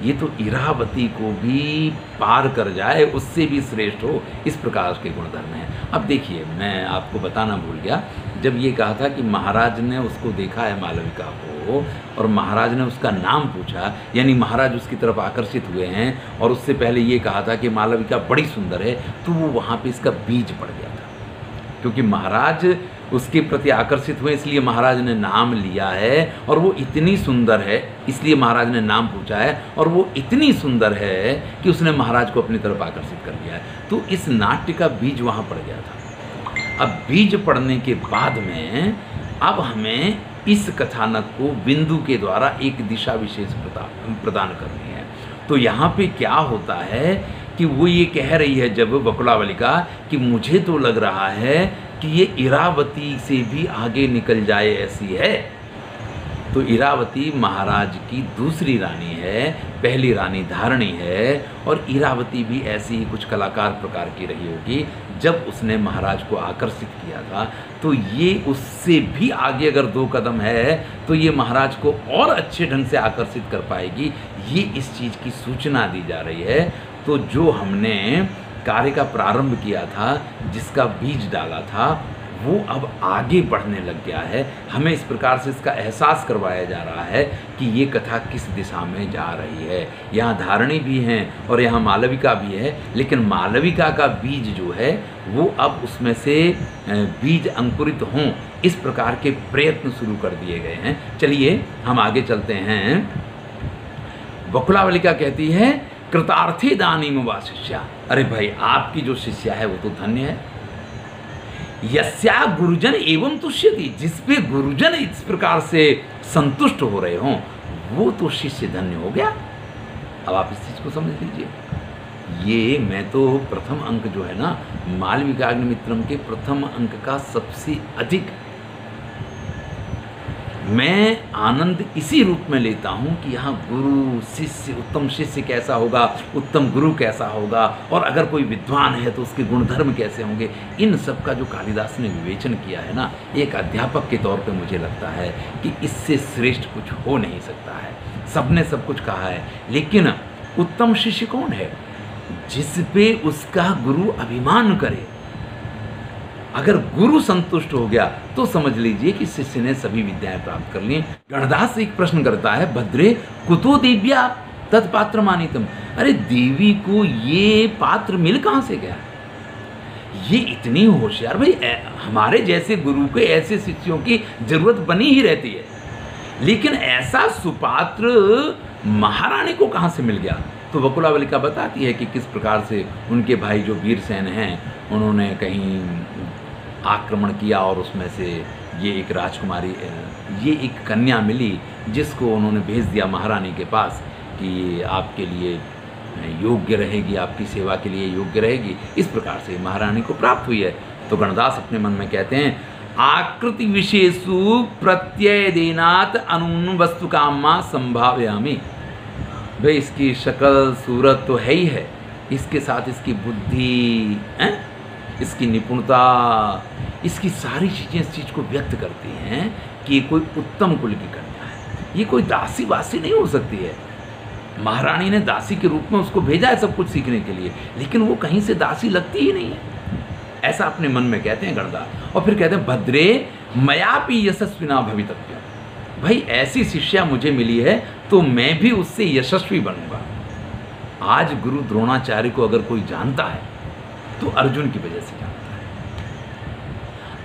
ये तो इरावती को भी पार कर जाए, उससे भी श्रेष्ठ हो, इस प्रकार के गुणधर्म हैं। अब देखिए, मैं आपको बताना भूल गया, जब ये कहा था कि महाराज ने उसको देखा है मालविका को और महाराज ने उसका नाम पूछा, यानी महाराज उसकी तरफ आकर्षित हुए हैं, और उससे पहले ये कहा था कि मालविका बड़ी सुंदर है, तो वो वहाँ पे इसका बीज पड़ गया था। क्योंकि महाराज उसके प्रति आकर्षित हुए इसलिए महाराज ने नाम लिया है, और वो इतनी सुंदर है इसलिए महाराज ने नाम पूछा है, और वो इतनी सुंदर है कि उसने महाराज को अपनी तरफ आकर्षित कर लिया है। तो इस नाट्य का बीज वहाँ पड़ गया था। अब बीज पड़ने के बाद में अब हमें इस कथानक को बिंदु के द्वारा एक दिशा विशेष प्रदान करनी है। तो यहाँ पे क्या होता है कि वो ये कह रही है जब बकुलावलिका कि मुझे तो लग रहा है कि ये इरावती से भी आगे निकल जाए ऐसी है। तो इरावती महाराज की दूसरी रानी है, पहली रानी धारणी है, और इरावती भी ऐसी ही कुछ कलाकार प्रकार की रही होगी। जब उसने महाराज को आकर्षित किया था तो ये उससे भी आगे अगर 2 कदम है तो ये महाराज को और अच्छे ढंग से आकर्षित कर पाएगी, ये इस चीज़ की सूचना दी जा रही है। तो जो हमने कार्य का प्रारंभ किया था, जिसका बीज डाला था, वो अब आगे बढ़ने लग गया है। हमें इस प्रकार से इसका एहसास करवाया जा रहा है कि ये कथा किस दिशा में जा रही है। यहाँ धारणी भी हैं और यहाँ मालविका भी है, लेकिन मालविका का बीज जो है वो अब उसमें से बीज अंकुरित हों, इस प्रकार के प्रयत्न शुरू कर दिए गए हैं। चलिए हम आगे चलते हैं। बकुलावलिका कहती है, कृतार्थी दानीम वा शिष्या, अरे भाई आपकी जो शिष्या है वो तो धन्य है। यस्या गुरुजन एवं तुष्यति, जिसपे गुरुजन इस प्रकार से संतुष्ट हो रहे हों वो तो शिष्य धन्य हो गया। अब आप इस चीज को समझ लीजिए। ये मैं तो प्रथम अंक जो है ना, मालविकाग्निमित्रम के प्रथम अंक का सबसे अधिक मैं आनंद इसी रूप में लेता हूँ कि यहाँ गुरु शिष्य, उत्तम शिष्य कैसा होगा, उत्तम गुरु कैसा होगा, और अगर कोई विद्वान है तो उसके गुणधर्म कैसे होंगे। इन सब का जो कालिदास ने विवेचन किया है ना, एक अध्यापक के तौर पे मुझे लगता है कि इससे श्रेष्ठ कुछ हो नहीं सकता है। सबने सब कुछ कहा है, लेकिन उत्तम शिष्य कौन है? जिस पे उसका गुरु अभिमान करे। अगर गुरु संतुष्ट हो गया तो समझ लीजिए कि शिष्य ने सभी विद्याएं प्राप्त कर ली। गणदास एक प्रश्न करता है, भद्रे कुतो दिव्या तत्पात्र मानितम, अरे देवी को ये पात्र मिल कहाँ से गया? ये इतनी होशियार, भाई हमारे जैसे गुरु के ऐसे शिष्यों की जरूरत बनी ही रहती है, लेकिन ऐसा सुपात्र महारानी को कहाँ से मिल गया? तो बकुलावलिका बताती है कि किस प्रकार से उनके भाई जो वीरसेन हैं उन्होंने कहीं आक्रमण किया और उसमें से ये एक राजकुमारी, ये एक कन्या मिली जिसको उन्होंने भेज दिया महारानी के पास कि आपके लिए योग्य रहेगी, आपकी सेवा के लिए योग्य रहेगी। इस प्रकार से महारानी को प्राप्त हुई है। तो गणदास अपने मन में कहते हैं, आकृति विशेषु प्रत्यय देनात अनून वस्तु कामा संभाव्यामि। भाई इसकी शक्ल सूरत तो है ही है, इसके साथ इसकी बुद्धि, इसकी निपुणता, इसकी सारी चीज़ें इस चीज़ को व्यक्त करती हैं कि ये कोई उत्तम कुल की कन्या है, ये कोई दासी वासी नहीं हो सकती है। महारानी ने दासी के रूप में उसको भेजा है सब कुछ सीखने के लिए, लेकिन वो कहीं से दासी लगती ही नहीं है, ऐसा अपने मन में कहते हैं गणदास। और फिर कहते हैं भद्रे मयापि यशस्विना भवितव्य, भाई ऐसी शिष्या मुझे मिली है तो मैं भी उससे यशस्वी बनूंगा। आज गुरु द्रोणाचार्य को अगर कोई जानता है तो अर्जुन की वजह से जानता है।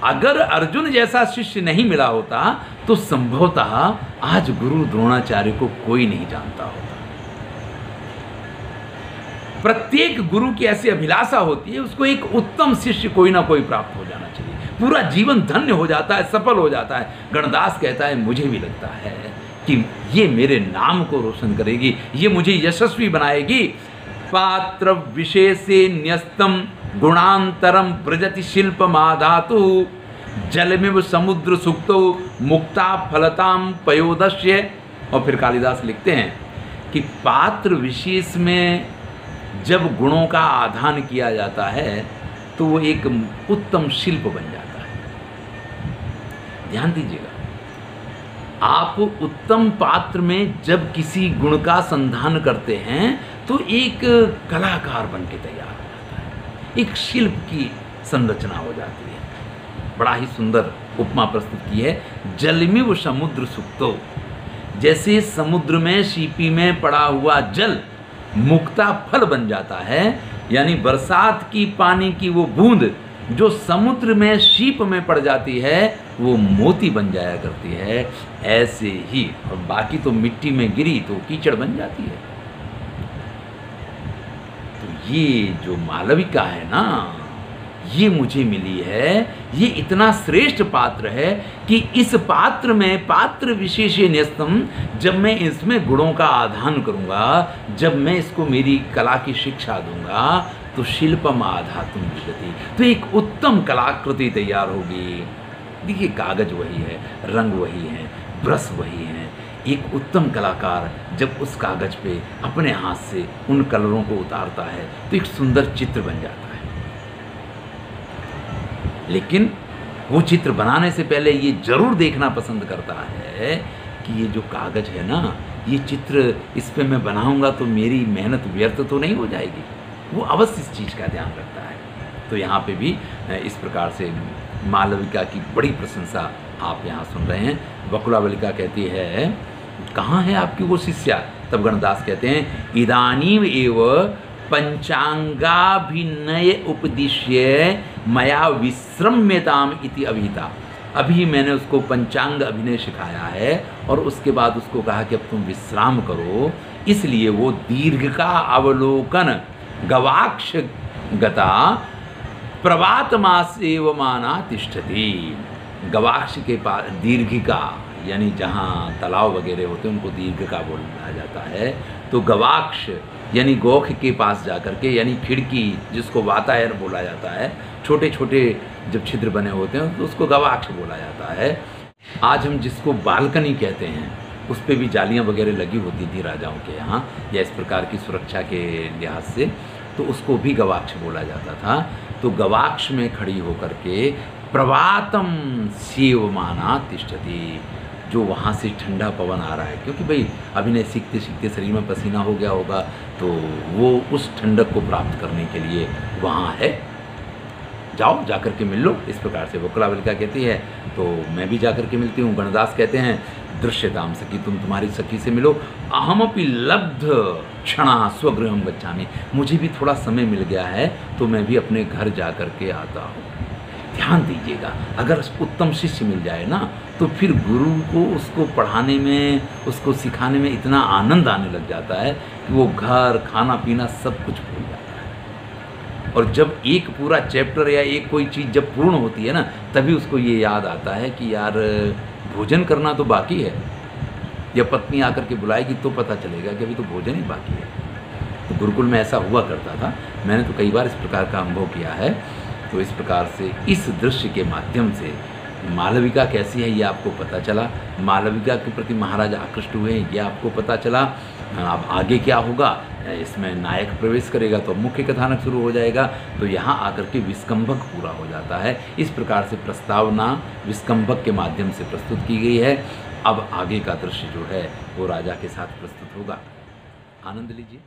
अगर अर्जुन जैसा शिष्य नहीं मिला होता तो संभवतः आज गुरु द्रोणाचार्य को कोई नहीं जानता होता। प्रत्येक गुरु की ऐसी अभिलाषा होती है, उसको एक उत्तम शिष्य कोई ना कोई प्राप्त हो जाना चाहिए, पूरा जीवन धन्य हो जाता है, सफल हो जाता है। गणदास कहता है मुझे भी लगता है कि ये मेरे नाम को रोशन करेगी, ये मुझे यशस्वी बनाएगी। पात्र विशेषे न्यस्तम गुणांतरम ब्रजति शिल्पमाधातु जलमिव समुद्र सुक्तो मुक्ता फलताम पयोदश्य। और फिर कालिदास लिखते हैं कि पात्र विशेष में जब गुणों का आधान किया जाता है तो वो एक उत्तम शिल्प बन जाता है। ध्यान दीजिएगा, आप उत्तम पात्र में जब किसी गुण का संधान करते हैं तो एक कलाकार बन के तैयार हो जाता है, एक शिल्प की संरचना हो जाती है। बड़ा ही सुंदर उपमा प्रस्तुत की है, जलमिव समुद्र सुक्तो, जैसे समुद्र में सीपी में पड़ा हुआ जल मुक्ता फल बन जाता है, यानी बरसात की पानी की वो बूंद जो समुद्र में शीप में पड़ जाती है वो मोती बन जाया करती है, ऐसे ही। और बाकी तो मिट्टी में गिरी तो कीचड़ बन जाती है। तो ये जो मालविका है ना, ये मुझे मिली है, ये इतना श्रेष्ठ पात्र है कि इस पात्र में पात्र विशेष न्यस्तम, जब मैं इसमें गुणों का आधान करूंगा, जब मैं इसको मेरी कला की शिक्षा दूंगा तो शिल्पम आधातुम विदति, तो एक उत्तम कलाकृति तैयार होगी। देखिए कागज वही है, रंग वही है, ब्रश वही है। एक उत्तम कलाकार जब उस कागज पे अपने हाथ से उन कलरों को उतारता है तो एक सुंदर चित्र बन जाता है। लेकिन वो चित्र बनाने से पहले ये जरूर देखना पसंद करता है कि ये जो कागज है ना, ये चित्र इस पे मैं बनाऊंगा तो मेरी मेहनत व्यर्थ तो नहीं हो जाएगी। वो अवश्य इस चीज़ का ध्यान रखता है। तो यहाँ पे भी इस प्रकार से मालविका की बड़ी प्रशंसा आप यहाँ सुन रहे हैं। बकुलावलिका कहती है कहाँ है आपकी वो शिष्या? तब गणदास कहते हैं इदानीम एव पंचांगाभिनय उपदिश्य मया विश्रम्यताम इति अभिता, अभी मैंने उसको पंचांग अभिनय सिखाया है और उसके बाद उसको कहा कि अब तुम विश्राम करो। इसलिए वो दीर्घ का अवलोकन गवाक्ष गता प्रवात मासेव माना तिष्ठति। गवाक्ष के पास दीर्घिका यानी जहाँ तालाब वगैरह होते हैं उनको दीर्घिका बोला जाता है। तो गवाक्ष यानी गोख के पास जाकर के, यानी खिड़की जिसको वातायन बोला जाता है, छोटे छोटे जब छिद्र बने होते हैं तो उसको गवाक्ष बोला जाता है। आज हम जिसको बालकनी कहते हैं उस पर भी जालियाँ वगैरह लगी होती थी राजाओं के यहाँ, या इस प्रकार की सुरक्षा के लिहाज से, तो उसको भी गवाक्ष बोला जाता था। तो गवाक्ष में खड़ी होकर के प्रवातम सेवमाना तिष्ठति, जो वहाँ से ठंडा पवन आ रहा है, क्योंकि भाई अभिनय सीखते सीखते शरीर में पसीना हो गया होगा, तो वो उस ठंडक को प्राप्त करने के लिए वहाँ है। जाओ जाकर के मिल लो। इस प्रकार से बकुलावलिका कहती है, तो मैं भी जाकर के मिलती हूँ। गणदास कहते हैं दृश्यताम सखी, तुम तुम्हारी सखी से मिलो। अहमपि लब्ध क्षणा स्वगृहम गच्छामि, मुझे भी थोड़ा समय मिल गया है तो मैं भी अपने घर जा कर के आता हूँ। ध्यान दीजिएगा, अगर उत्तम शिष्य मिल जाए ना तो फिर गुरु को उसको पढ़ाने में, उसको सिखाने में इतना आनंद आने लग जाता है कि वो घर खाना पीना सब कुछ भूल जाता है। और जब एक पूरा चैप्टर या एक कोई चीज़ जब पूर्ण होती है ना, तभी उसको ये याद आता है कि यार भोजन करना तो बाकी है। या पत्नी आकर के बुलाएगी तो पता चलेगा कि अभी तो भोजन ही बाकी है। तो गुरुकुल में ऐसा हुआ करता था, मैंने तो कई बार इस प्रकार का अनुभव किया है। तो इस प्रकार से इस दृश्य के माध्यम से मालविका कैसी है ये आपको पता चला, मालविका के प्रति महाराज आकृष्ट हुए ये आपको पता चला। अब आगे क्या होगा, इसमें नायक प्रवेश करेगा तो मुख्य कथानक शुरू हो जाएगा। तो यहाँ आकर के विस्कंभक पूरा हो जाता है। इस प्रकार से प्रस्तावना विस्कंभक के माध्यम से प्रस्तुत की गई है। अब आगे का दृश्य जो है वो राजा के साथ प्रस्तुत होगा। आनंद लीजिए।